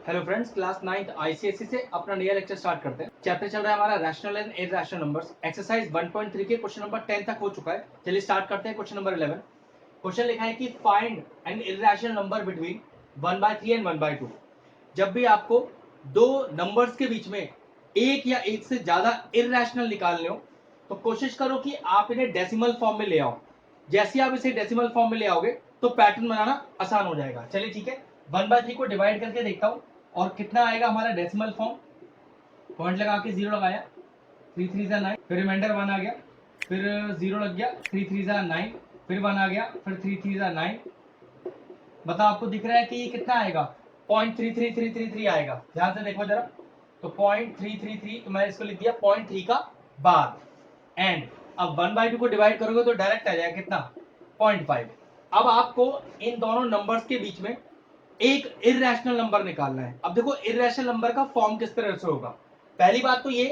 Hello friends, class 9th ICSE से अपना नया लेक्चर स्टार्ट करते हैं। चैप्टर चल रहा है हमारा rational and irrational numbers. Exercise 1.3 के क्वेश्चन नंबर 10 तक हो चुका है। चलिए स्टार्ट करते हैं। क्वेश्चन नंबर 11 क्वेश्चन लिखा है कि find an irrational number between 1/3 and 1/2। जब भी आपको दो नंबर्स के बीच में एक या एक से ज्यादा इरैशनल निकालने हो तो कोशिश करो कि आप इन्हें डेसिमल फॉर्म में ले आओ। जैसे आप इसे डेसिमल फॉर्म में ले आओगे तो पैटर्न बनाना आसान हो जाएगा। चलिए ठीक है, 1/3 को डिवाइड करके देखता हूं और कितना आएगा हमारा डेसिमल फॉर्म। पॉइंट लगा के 0 लगाया, 3 3 9, फिर रिमाइंडर 1 आ गया, फिर 0 लग गया, 3 3 9, फिर 1 आ गया, फिर 3 3 9। बताओ आपको दिख रहा है कि ये कितना आएगा? 0.33333 आएगा। ध्यान से देखो जरा। तो 0.333 तो मैंने इसको लिख दिया 0.3 का बाद। एंड अब 1/2 को डिवाइड करोगे तो डायरेक्ट आ जाएगा कितना? 0.5। अब आपको इन दोनों नंबर्स के बीच में एक इररेशनल नंबर निकालना है। अब देखो इररेशनल नंबर का फॉर्म किस तरह से होगा। पहली बात तो ये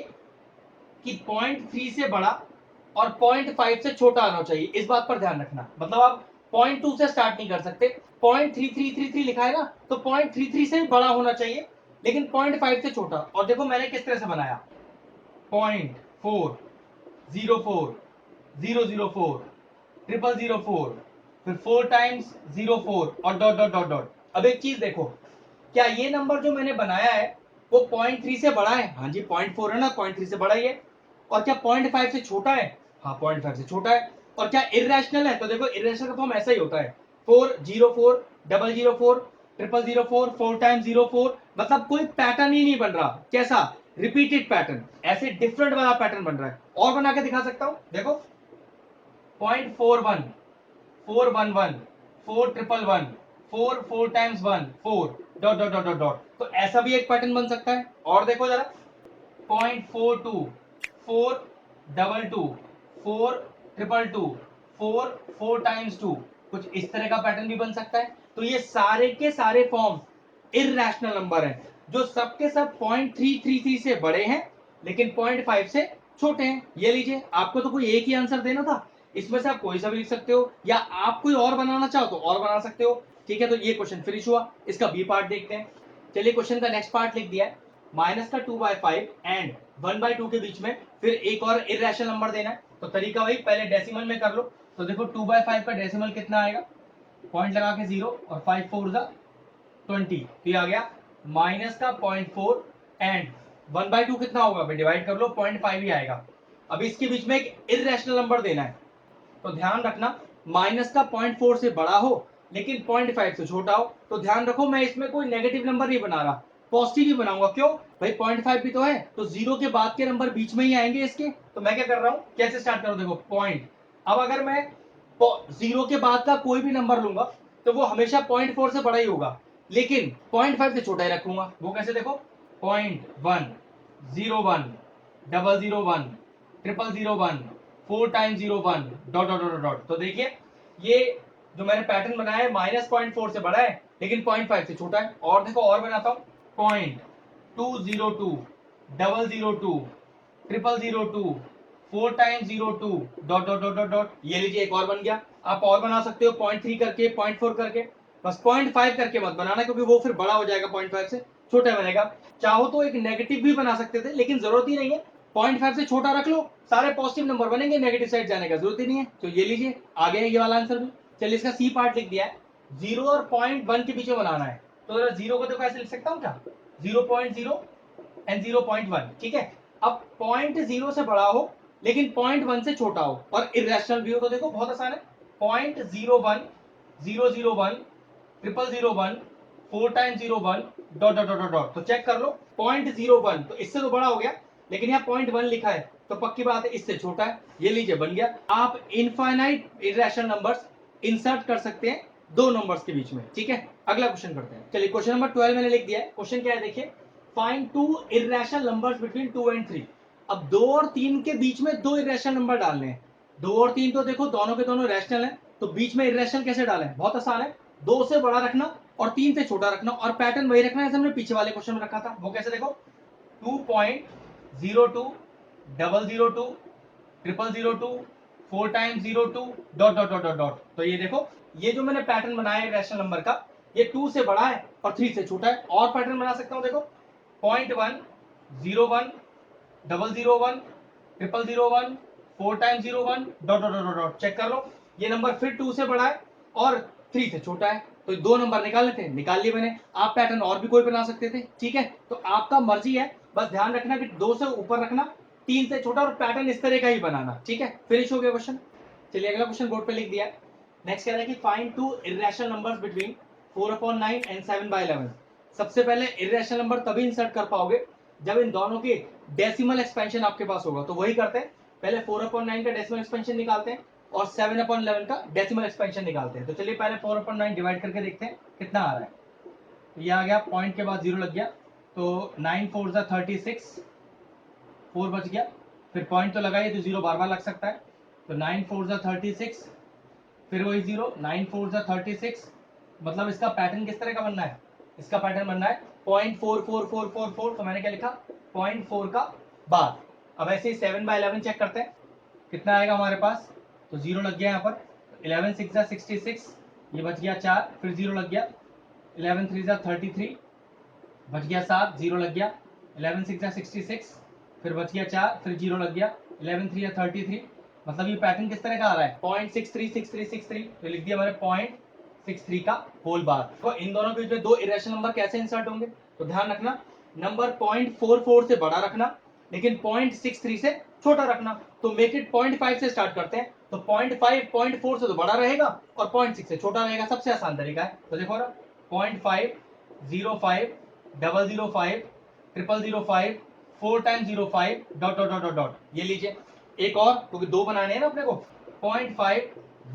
कि 0.3 से बड़ा और 0.5 से छोटा आना चाहिए। इस बात पर ध्यान रखना। मतलब आप 0.2 से स्टार्ट नहीं कर सकते। 0.3333 लिखा है ना, तो 0.33 से बड़ा होना चाहिए लेकिन 0.5 से छोटा। और देखो मैंने किस तरह से बनाया, 0.4 04 004 0004, फिर 4 टाइम्स 04 और डॉट डॉट डॉट डॉट। अब एक चीज देखो, क्या ये नंबर जो मैंने बनाया है वो 0.3 से बड़ा है? हाँ जी, 0.4 है ना, 0.3 से बड़ा ही है। और क्या 0.5 से छोटा है? हाँ, 0.5 से छोटा है। और क्या इररेशनल है? तो देखो इररेशनल का फॉर्म ऐसा ही होता है, 404 004 0004 4 टाइम्स 04। मतलब कोई पैटर्न ही नहीं बन रहा। कैसा? Repeated pattern. ऐसे डिफरेंट वाला पैटर्न बन रहा है। और बना के दिखा सकता हूं, देखो 0.41 411 4111 4 4 times 1 4 dot dot dot dot dot. तो ऐसा भी एक पैटर्न बन सकता है। और देखो जरा, 0.42 422 4 222 4 4 टाइम्स 2। कुछ इस तरह का पैटर्न भी बन सकता है। तो ये सारे के सारे फॉर्म इररेशनल नंबर हैं जो सबके सब 0.333 से बड़े हैं लेकिन 0.5 से छोटे हैं। ये लीजिए, आपको तो कोई एक ही आंसर देना था। इसमें से आप कोई सा भी लिख सकते हो या आप कोई और बनाना चाहो तो और बना सकते हो। ठीक है, तो ये क्वेश्चन फिनिश हुआ। इसका बी पार्ट देखते हैं। चलिए क्वेश्चन का नेक्स्ट पार्ट लिख दिया है, माइनस का 2/5 एंड 1/2 के बीच में फिर एक और इररेशनल नंबर देना है। तो तरीका वही, पहले डेसिमल में कर लो। तो देखो 2/5 का डेसिमल कितना आएगा? पॉइंट लगा के 0 और 5 4 20, तो ये आ गया माइनस का 0.4 एंड 1/2 कितना होगा भाई? डिवाइड कर लो, 0.5 ही आएगा। अब इसके बीच में एक इररेशनल नंबर देना है। तो ध्यान रखना, माइनस का 0.4 से बड़ा हो लेकिन 0.5 से छोटा हो। तो ध्यान रखो, मैं इसमें कोई नेगेटिव नंबर नहीं बना रहा, पॉजिटिव ही बनाऊंगा। क्यों भाई? 0.5 भी तो है, तो 0 के बाद के नंबर बीच में ही आएंगे इसके। तो मैं क्या कर रहा हूं, कैसे स्टार्ट करूं? देखो पॉइंट। अब अगर मैं 0 के बाद का कोई भी नंबर लूंगा तो वो हमेशा 0.4 से बड़ा ही होगा लेकिन 0.5 से छोटा ही रखूंगा। वो कैसे? देखो 0.1 01 001 0001 4 times 01 dot dot dot dot. तो देखिए ये जो मैंने पैटर्न बनाया है माइनस 0.4 से बड़ा है लेकिन 0.5 से छोटा है। और देखो और बनाता हूं, 0.202 002 0002 4 times 02 dot dot dot dot dot. ये लीजिए एक और बन गया। आप और बना सकते हो 0.3 करके, 0.4 करके। बस 0.5 करके मत बनाना क्योंकि वो फिर बड़ा हो जाएगा, 0.5 से छोटा बनेगा। चाहो तो एक नेगेटिव भी बना सकते थे लेकिन जरूरत ही नहीं है। 0.5 से छोटा रख लो, सारे पॉजिटिव नंबर बनेंगे, नेगेटिव साइड जाने का जरूरत ही नहीं है। तो ये लीजिए आ गया ये वाला आंसर भी। चलिए इसका सी पार्ट लिख दिया है, 0 और 0.1 के बीच में बनाना है। तो जरा 0 को देखो ऐसे लिख सकता हूँ क्या? 0.0 एंड 0.1। ठीक है, अब 0.0 से बड़ा हो लेकिन 0.1 से छोटा हो और इररेशनल भी हो। तो देखो बहुत आसान है, 0.01 001 0001 4 times 01 dot dot dot dot. तो चेक कर लो, 0.01 तो इससे तो बड़ा हो गया लेकिन यहाँ 0.1 लिखा है तो पक्की बात है इससे छोटा है। ये लीजिए बन गया। आप इनफाइनाइट इररेशनल नंबर्स इंसर्ट कर सकते हैं दो नंबर्स के बीच में। ठीक है, अगला क्वेश्चन करते हैं। चलिए क्वेश्चन नंबर 12 मैंने लिख दिया है। क्वेश्चन क्या है देखिए, find two irrational numbers between 2 and 3। अब 2 और 3 के बीच में दो इररेशनल नंबर डालने हैं। 2 और 3 तो देखो दोनों के दोनों रैशनल है, तो बीच में इररेशनल कैसे डालें? बहुत आसान है, 2 से बड़ा रखना और 3 से छोटा रखना और पैटर्न वही रखना है जैसे हमने पीछे वाले क्वेश्चन में रखा था। वो कैसे? देखो 2.02 002 0002 4 times 02 dot dot dot dot dot. तो ये देखो, ये जो मैंने पैटर्न बनाया है रैशनल नंबर का, ये 2 से बड़ा है और 3 से छोटा है। और पैटर्न बना सकता हूं, देखो 0.1 01 001 0001 4 times 01 dot dot dot dot. Check कर लो, ये नंबर फिर 2 से बड़ा है और 3 से छोटा है, तो 2 नंबर निकालने थे, निकाल लिए मैंने। आप पैटर्न और भी कोई बना सकते थे, ठीक है, तो आपका मर्जी है, बस ध्यान रखना कि 2 से ऊपर रखना, 3 से छोटा, और पैटर्न इस तरह का ही बनाना, ठीक है। फिनिश हो गया क्वेश्चन। चलिए अगला क्वेश्चन बोर्ड पे लिख दिया। नेक्स्ट कह रहा है कि find two irrational numbers between 4/9 and 7/11। सबसे पहले इरेशनल नंबर तभी इंसर्ट कर पाओगे जब इन दोनों के डेसिमल एक्सपेंशन आपके पास होगा। तो वही करते हैं, पहले 4/9 का डेसिमल एक्सपेंशन निकालते हैं और 7/11 का डेसिमल एक्सपेंशन निकालते हैं। तो चलिए पहले 4/9 डिवाइड करके देखते हैं कितना आ रहा है। तो ये आ गया, पॉइंट के बाद 0 लग गया, तो 9 4 जा 36, 4 बच गया, फिर पॉइंट तो लगाइए तो 0 बार बार लग सकता है, तो 9 4 जा 36, फिर वही 0, 9 4 जा 36। मतलब इसका पैटर्न किस तरह का बनना है, इसका पैटर्न बनना है 0.444444, तो मैंने क्या लिखा 0.4 का बाद। अब ऐसे ही 7/11 चेक करते हैं कितना आएगा हमारे पास, तो 0 लग गया यहाँ पर, 11 6 जा 66, ये बच गया 4, फिर 0 लग गया, 11 3 जा 33, बच गया 7, 0 लग गया, 11 6 जा 66, फिर बच गया 4, फिर 0 लग गया, 11 3 जा 33। मतलब ये पैटर्न किस तरह का आ रहा है 0.636363, तो लिख दिया मैंने 0.63 का होल बार। तो इन दोनों के बीच में दो इरेशनल नंबर कैसे इंसर्ट होंगे, तो ध्यान रखना, नंबर 0.44 से बड़ा रखना लेकिन 0.63 से छोटा रखना। तो मेक इट 0.5 से स्टार्ट करते हैं, तो 0.5 0.4 से तो बड़ा रहेगा और 0.6 से छोटा रहेगा, सबसे आसान तरीका है। तो देखो ना 0.5 05 005 0005 4 times 05 dot dot dot dot, ये लीजिए। एक और, क्योंकि दो बनाने हैं ना अपने को, 0.5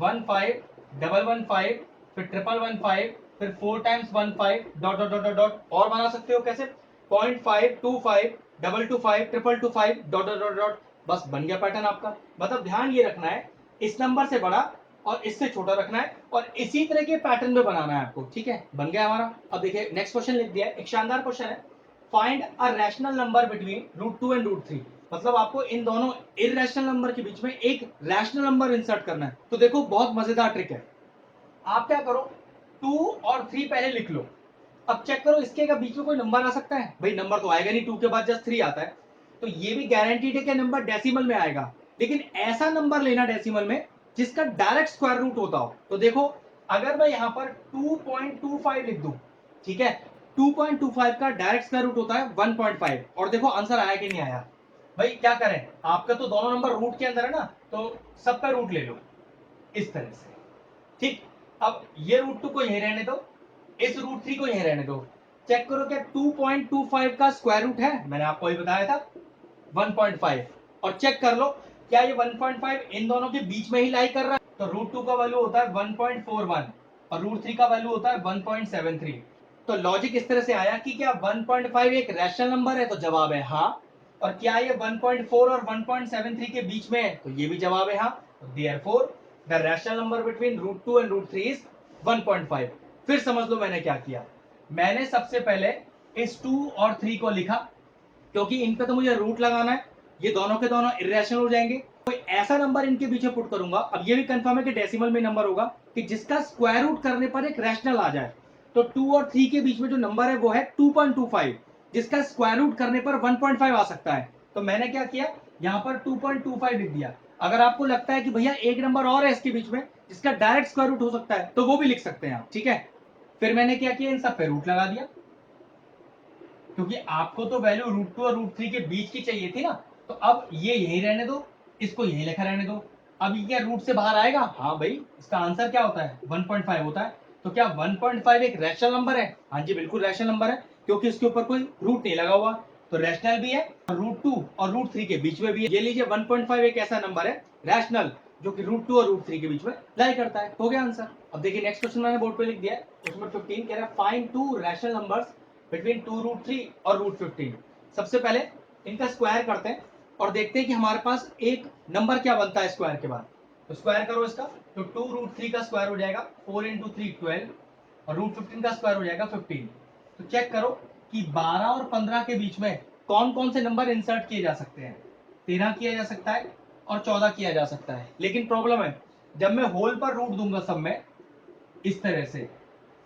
15 115 फिर 1115 फिर 4 times 15 dot dot dot dot. और बना सकते हो कैसे 0.5 25 225 225 डॉट डॉट डॉट डॉट। बस बन गया पैटर्न आपका। मतलब ध्यान ये रखना है, इस नंबर से बड़ा और इससे छोटा रखना है और इसी तरह के पैटर्न में बनाना है आपको, ठीक है। बन गया हमारा। अब देखिए नेक्स्ट क्वेश्चन लिख दिया है, एक शानदार क्वेश्चन है, find a rational number between √2 and √3। मतलब आपको इन दोनों इरेशनल नंबर के बीच में एक रैशनल नंबर इंसर्ट करना है। तो देखो बहुत मजेदार ट्रिक है, आप क्या करो 2 और 3 पहले लिख लो। अब चेक करो इसके का बीच में कोई नंबर आ सकता है, भाई नंबर तो आएगा नहीं, 2 के बाद जस्ट 3 आता है, तो ये भी गारंटीड है कि नंबर डेसिमल में आएगा। लेकिन ऐसा नंबर लेना डेसिमल में जिसका डायरेक्ट स्क्वायर रूट होता हो। तो देखो अगर मैं यहां पर 2.25 लिख दूं, ठीक है, 2.25 का डायरेक्ट स्क्वायर रूट होता है 1.5। और देखो आंसर आया कि नहीं आया। भाई क्या करें, आपका तो दोनों नंबर रूट के अंदर है ना, तो सबका रूट ले लो इस तरह से, ठीक। अब ये √2 को यहीं रहने दो, इस √3 को यहीं रहने दो। चेक करो क्या 2.25 का स्क्वायर रूट है, मैंने आपको ये बताया था 1.5। और चेक कर लो क्या ये 1.5 इन दोनों के बीच में ही लाई कर रहा है। तो √2 का वैल्यू होता है 1.41 और √3 का वैल्यू होता है 1.73। तो लॉजिक इस तरह से आया कि क्या 1.5 एक रैशनल नंबर है, तो जवाब है हाँ। और क्या ये 1.4 और 1.73 के बीच में है, तो ये भी जवाब है हाँ। Therefore the rational number between √2 and √3 is 1.5। फिर समझ लो मैंने क्या किया, मैंने सबसे पहले इस 2 और 3 को लिखा, क्योंकि इन पे तो मुझे रूट लगाना है, ये दोनों के दोनों इरेशनल हो जाएंगे। कोई ऐसा नंबर इनके पीछे पुट करूंगा, अब ये भी कंफर्म है कि डेसिमल में नंबर होगा, कि जिसका स्क्वायर रूट करने पर एक रैशनल आ जाए। तो 2 और 3 के बीच में जो नंबर है वो है 2.25, जिसका स्क्वायर रूट करने पर 1.5 आ सकता है। तो मैंने क्या किया, यहाँ पर 2.25 लिख दिया। अगर आपको लगता है कि भैया एक नंबर और है इसके बीच में जिसका डायरेक्ट स्क्वायर रूट हो सकता है, तो वो भी लिख सकते हैं आप, ठीक है। फिर मैंने क्या किया, इन सब पे रूट लगा दिया, क्योंकि आपको तो वैल्यू √2 और √3 के बीच की चाहिए थी ना। तो अब ये यही रहने दो, इसको यही लिखा रहने दो। अब ये क्या रूट से बाहर आएगा, हाँ भाई इसका आंसर क्या होता है 1.5 होता है। तो क्या 1.5 एक रैशनल नंबर है, हाँ जी बिल्कुल रैशनल नंबर है, क्योंकि इसके ऊपर कोई रूट नहीं लगा हुआ। तो रैशनल भी है और √2 और √3 के बीच में भी है। ये लीजिए 1.5 एक ऐसा नंबर है रैशनल जो कि √2 और √3 के बीच में लाई करता है। हो गया आंसर। अब देखिए नेक्स्ट क्वेश्चन मैंने बोर्ड पे लिख दिया है, क्वेश्चन नंबर 15 कह रहा है find to rational numbers between 2√3 और √15। सबसे पहले इनका स्क्वायर करते हैं और देखते हैं कि हमारे पास एक नंबर क्या बनता है स्क्वायर के बाद। तो स्क्वायर करो इसका, तो 2√3 का स्क्वायर हो जाएगा 4 × 3 12 और √15 का स्क्वायर हो जाएगा 15। तो चेक करो कि 12 और 15 के बीच में कौन कौन से नंबर इंसर्ट किए जा सकते हैं। 13 किया जा सकता है और 14 किया जा सकता है। लेकिन प्रॉब्लम है, जब मैं होल पर रूट दूंगा सब में इस तरह से,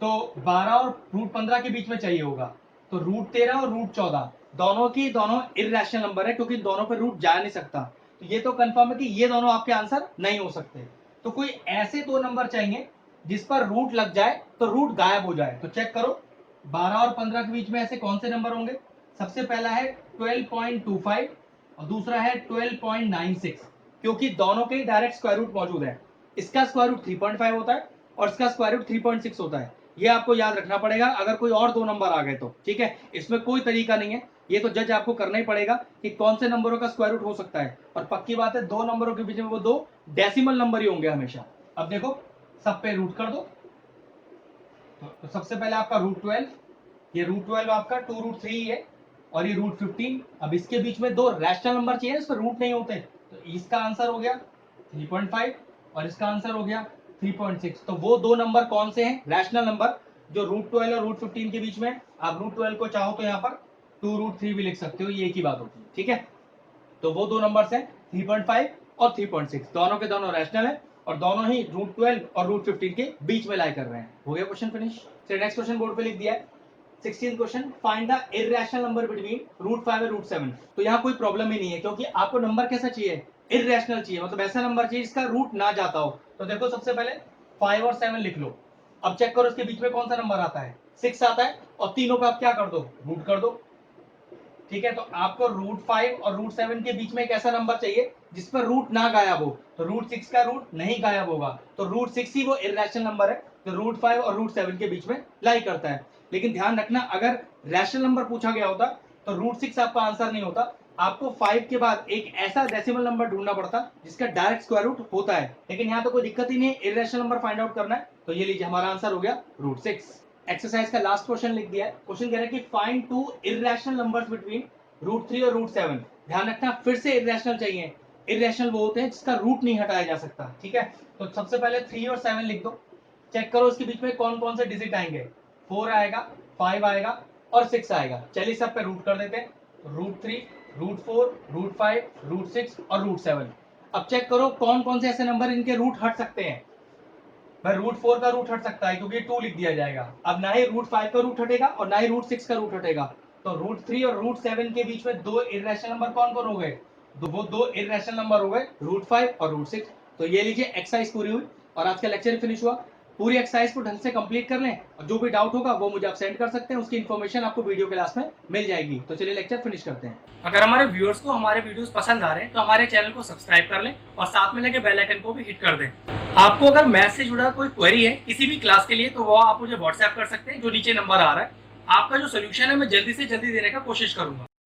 तो 12 और रूट 15 के बीच में चाहिए होगा, तो रूट 13 और रूट 14 दोनों की दोनों इर्रेशनल नंबर है, क्योंकि दोनों पे रूट जा नहीं सकता। तो ये तो कंफर्म है कि ये दोनों आपके आंसर नहीं हो सकते। तो कोई ऐसे दो नंबर चाहिए जिस पर रूट लग जाए तो रूट गायब हो जाए। तो चेक करो 12 और 15 के बीच में ऐसे कौन से नंबर होंगे। सबसे पहला है 12.25 और दूसरा है 12.96, क्योंकि दोनों के डायरेक्ट स्क्वायर रूट मौजूद है। इसका स्क्वायर रूट 3.5 होता है और इसका स्क्वायर रूट 3.6 होता है। ये आपको याद रखना पड़ेगा अगर कोई और दो नंबर आ गए तो, ठीक है। इसमें कोई तरीका नहीं है, ये तो जज आपको करना ही पड़ेगा कि कौन से नंबरों का स्क्वायर रूट हो सकता है। और पक्की बात है दो नंबरों के बीच में वो दो डेसिमल नंबर ही होंगे हमेशा। अब देखो सब पे रूट कर दो। तो सबसे पहले आपका रूट 12, ये रूट 12 आपका 2 रूट 3 है और ये रूट 15। अब इसके बीच में दो रैशनल नंबर चाहिए इस पर रूट नहीं होते, तो इसका आंसर हो गया 3.5 और इसका आंसर हो गया 3.6। तो वो दो नंबर कौन से हैं रैशनल नंबर जो रूट 12 और रूट 15 के बीच में। आप रूट 12 को चाहो तो यहाँ पर 2 रूट 3 भी लिख सकते हो, ये एक ही बात होती है, ठीक है। तो वो दो नंबर्स हैं 3.5 और 3.6, दोनों के दोनों रैशनल है और दोनों ही रूट 12 और रूट 15 के बीच में लाई कर रहे हैं। हो गया क्वेश्चन फिनिश। चलिए नेक्स्ट क्वेश्चन बोर्ड पे लिख दिया है 16th question, find the irrational number between root 5 और रूट 7। तो यहाँ कोई प्रॉब्लम ही नहीं है, क्योंकि आपको नंबर कैसा चाहिए, इर्रेशनल चाहिए, मतलब ऐसा नंबर चाहिए जिसका रूट ना जाता हो। तो देखो सबसे पहले 5 और 7 लिख लो। अब चेक करो इसके बीच में कौन सा नंबर आता है, 6 आता है, और तीनों का आप क्या कर दो, रूट कर दो, ठीक है। तो आपको रूट 5 और रूट 7 के बीच में एक ऐसा नंबर चाहिए जिस पर रूट ना गायब हो। तो रूट 6 का रूट नहीं गायब होगा, तो रूट 6 ही वो इर्रेशनल नंबर है जो रूट 5 और रूट 7 के बीच में लाई करता है। लेकिन ध्यान रखना अगर रैशनल नंबर पूछा गया होता तो रूट 6 आपका आंसर नहीं होता, आपको 5 के बाद एक ऐसा डेसिमल नंबर ढूंढना पड़ता जिसका डायरेक्ट स्क्वायर रूट होता है। लेकिन यहाँ तो कोई दिक्कत ही नहीं है, इर्रेशनल नंबर फाइंड आउट करना है। तो ये लीजिए हमारा आंसर हो गया रूट 6। एक्सरसाइज का लास्ट क्वेश्चन लिख दिया है। क्वेश्चन कह रहा है कि find two irrational numbers between root 3 और रूट 7। ध्यान रखना फिर से इर्रेशनल चाहिए, इर्रेशनल वो होते हैं जिसका रूट नहीं हटाया जा सकता, ठीक है। तो सबसे पहले 3 और 7 लिख दो। चेक करो इसके बीच में कौन कौन से डिजिट आएंगे, 4 आएगा, 5 आएगा और 6 आएगा। चलिए सब पे रूट कर देते हैं, रूट 3, रूट 4, रूट 5, रूट 6 और रूट 7। अब चेक करो कौन कौन से ऐसे नंबर इनके रूट हट सकते हैं। भाई रूट 4 का रूट हट सकता है क्योंकि 2 लिख दिया जाएगा। अब ना ही रूट 5 का रूट हटेगा और ना ही रूट 6 का रूट हटेगा। तो रूट 3 और रूट 7 के बीच में दो इर्रेशनल नंबर कौन कौन हो गए, वो दो इर्रेशनल नंबर हो गए रूट 5 और रूट 6। तो ये लीजिए एक्सरसाइज पूरी हुई और आज का लेक्चर फिनिश हुआ। पूरी एक्सरसाइज को ढंग से कंप्लीट कर लें और जो भी डाउट होगा वो मुझे आप सेंड कर सकते हैं, उसकी इन्फॉर्मेशन आपको वीडियो के लास्ट में मिल जाएगी। तो चलिए लेक्चर फिनिश करते हैं। अगर हमारे व्यूअर्स को हमारे वीडियोस पसंद आ रहे हैं तो हमारे चैनल को सब्सक्राइब कर लें और साथ में लगे बेल आइकन को भी हिट कर दें। आपको अगर मैथ से जुड़ा कोई क्वेरी है किसी भी क्लास के लिए तो वो आप मुझे व्हाट्सएप कर सकते हैं, जो नीचे नंबर आ रहा है। आपका जो सोल्यूशन है मैं जल्दी से जल्दी देने का कोशिश करूंगा।